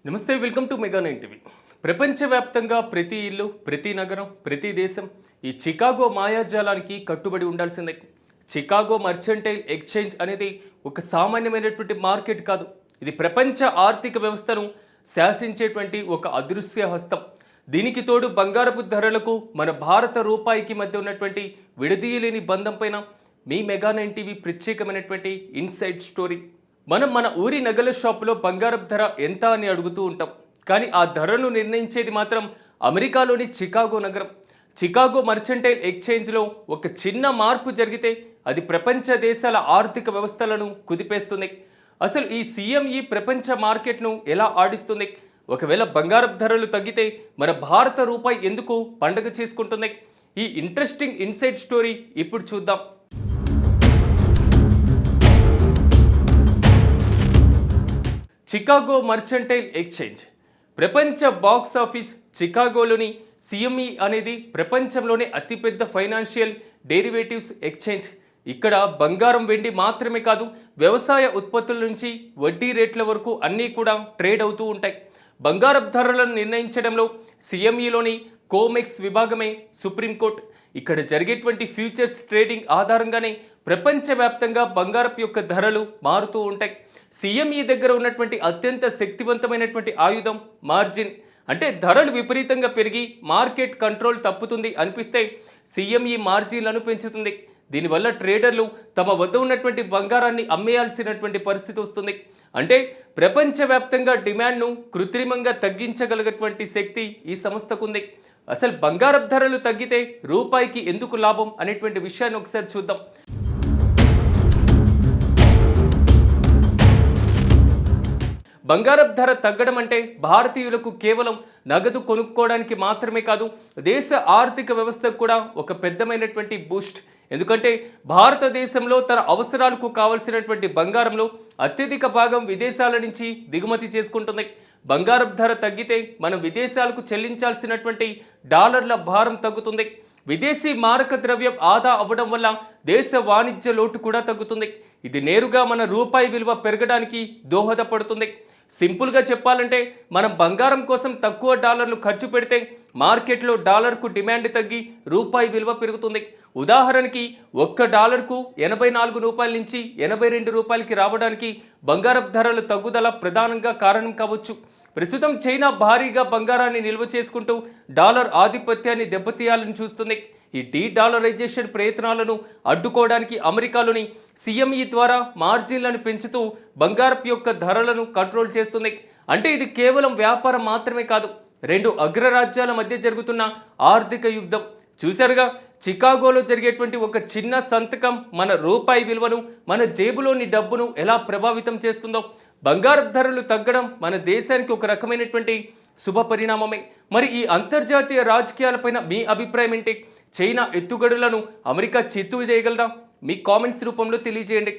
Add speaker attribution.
Speaker 1: నమస్తే, welcome to mega 9 TV. ప్రపంచవ్యాప్తంగా ప్రతి ఇల్లు, ప్రతి నగరం, ప్రతి దేశం ఈ చికాగో మాయాజాలానికి కట్టుబడి ఉండాల్సిందే. చికాగో మర్చెంటైల్ ఎక్స్చేంజ్ అనేది ఒక సామాన్యమైనటువంటి మార్కెట్ కాదు. ఇది ప్రపంచ ఆర్థిక వ్యవస్థను శాసించేటువంటి ఒక అదృశ్య హస్తం. దీనికి తోడు బంగారపు ధరలకు మన భారత రూపాయికి మధ్య ఉన్నటువంటి విడదీయలేని బంధం పైన మీ మెగా 9 టీవీ ప్రత్యేకమైనటువంటి ఇన్సైడ్ స్టోరీ. మనం మన ఊరి నగల షాపులో బంగారపు ధర ఎంత అని అడుగుతూ ఉంటాం. కానీ ఆ ధరను నిర్ణయించేది మాత్రం అమెరికాలోని చికాగో నగరం. చికాగో మర్చెంటైల్ ఎక్స్చేంజ్లో ఒక చిన్న మార్పు జరిగితే అది ప్రపంచ దేశాల ఆర్థిక వ్యవస్థలను కుదిపేస్తుంది. అసలు ఈ సిఎంఈ ప్రపంచ మార్కెట్ను ఎలా ఆడిస్తుంది? ఒకవేళ బంగారపు ధరలు తగ్గితే మన భారత రూపాయి ఎందుకు పండగ చేసుకుంటుంది? ఈ ఇంట్రెస్టింగ్ ఇన్సైడ్ స్టోరీ ఇప్పుడు చూద్దాం. చికాగో మర్చెంటైల్ ఎక్స్చేంజ్ ప్రపంచ బాక్స్ ఆఫీస్. చికాగోలోని సిఎంఈ అనేది ప్రపంచంలోనే అతిపెద్ద ఫైనాన్షియల్ డెరివేటివ్స్ ఎక్స్చేంజ్. ఇక్కడ బంగారం, వెండి మాత్రమే కాదు, వ్యవసాయ ఉత్పత్తుల నుంచి వడ్డీ రేట్ల వరకు అన్నీ కూడా ట్రేడ్ అవుతూ ఉంటాయి. బంగారపు ధరలను నిర్ణయించడంలో సిఎంఈలోని కోమెక్స్ విభాగమే సుప్రీంకోర్టు. ఇక్కడ జరిగేటువంటి ఫ్యూచర్స్ ట్రేడింగ్ ఆధారంగానే ప్రపంచవ్యాప్తంగా బంగారపు యొక్క ధరలు మారుతూ ఉంటాయి. సిఎంఈ దగ్గర ఉన్నటువంటి అత్యంత శక్తివంతమైనటువంటి ఆయుధం మార్జిన్. అంటే ధరలు విపరీతంగా పెరిగి మార్కెట్ కంట్రోల్ తప్పుతుంది అనిపిస్తే సిఎంఈ మార్జిన్లను పెంచుతుంది. దీనివల్ల ట్రేడర్లు తమ వద్ద ఉన్నటువంటి బంగారాన్ని అమ్మేయాల్సినటువంటి పరిస్థితి వస్తుంది. అంటే ప్రపంచవ్యాప్తంగా డిమాండ్ను కృత్రిమంగా తగ్గించగలిగేటువంటి శక్తి ఈ సంస్థకుంది. అసలు బంగారపు ధరలు తగ్గితే రూపాయికి ఎందుకు లాభం అనేటువంటి విషయాన్ని ఒకసారి చూద్దాం. బంగారపు ధర తగ్గడం అంటే భారతీయులకు కేవలం నగదు కొనుక్కోవడానికి మాత్రమే కాదు, దేశ ఆర్థిక వ్యవస్థకు కూడా ఒక పెద్దమైనటువంటి బూస్ట్. ఎందుకంటే భారతదేశంలో తన అవసరాలకు కావలసినటువంటి బంగారంలో అత్యధిక భాగం విదేశాల నుంచి దిగుమతి చేసుకుంటుంది. బంగారపు ధర తగ్గితే మనం విదేశాలకు చెల్లించాల్సినటువంటి డాలర్ల భారం తగ్గుతుంది. విదేశీ మారక ద్రవ్యం ఆదా అవ్వడం వల్ల దేశ వాణిజ్య లోటు కూడా తగ్గుతుంది. ఇది నేరుగా మన రూపాయి విలువ పెరగడానికి దోహదపడుతుంది. సింపుల్గా చెప్పాలంటే మనం బంగారం కోసం తక్కువ డాలర్లు ఖర్చు పెడితే మార్కెట్లో డాలర్కు డిమాండ్ తగ్గి రూపాయి విలువ పెరుగుతుంది. ఉదాహరణకి $1 84 రూపాయల నుంచి 82 రూపాయలకి రావడానికి బంగారపు ధరల తగ్గుదల ప్రధానంగా కారణం కావచ్చు. ప్రస్తుతం చైనా భారీగా బంగారాన్ని నిల్వ చేసుకుంటూ డాలర్ ఆధిపత్యాన్ని దెబ్బతీయాలని చూస్తుంది. ఈ డీడాలరైజేషన్ ప్రయత్నాలను అడ్డుకోవడానికి అమెరికాలోని సిఎంఈ ద్వారా మార్జిన్లను పెంచుతూ బంగారపు యొక్క ధరలను కంట్రోల్ చేస్తుంది. అంటే ఇది కేవలం వ్యాపారం మాత్రమే కాదు, రెండు అగ్రరాజ్యాల మధ్య జరుగుతున్న ఆర్థిక యుద్ధం. చూశారుగా, చికాగోలో జరిగేటువంటి ఒక చిన్న సంతకం మన రూపాయి విలువను, మన జేబులోని డబ్బును ఎలా ప్రభావితం చేస్తుందో. బంగారపు ధరలు తగ్గడం మన దేశానికి ఒక రకమైనటువంటి శుభ పరిణామమే. మరి ఈ అంతర్జాతీయ రాజకీయాలపైన మీ అభిప్రాయం ఏంటి? చైనా ఎత్తుగడులను అమెరికా చిత్తు చేయగలదా? మీ కామెంట్స్ రూపంలో తెలియజేయండి.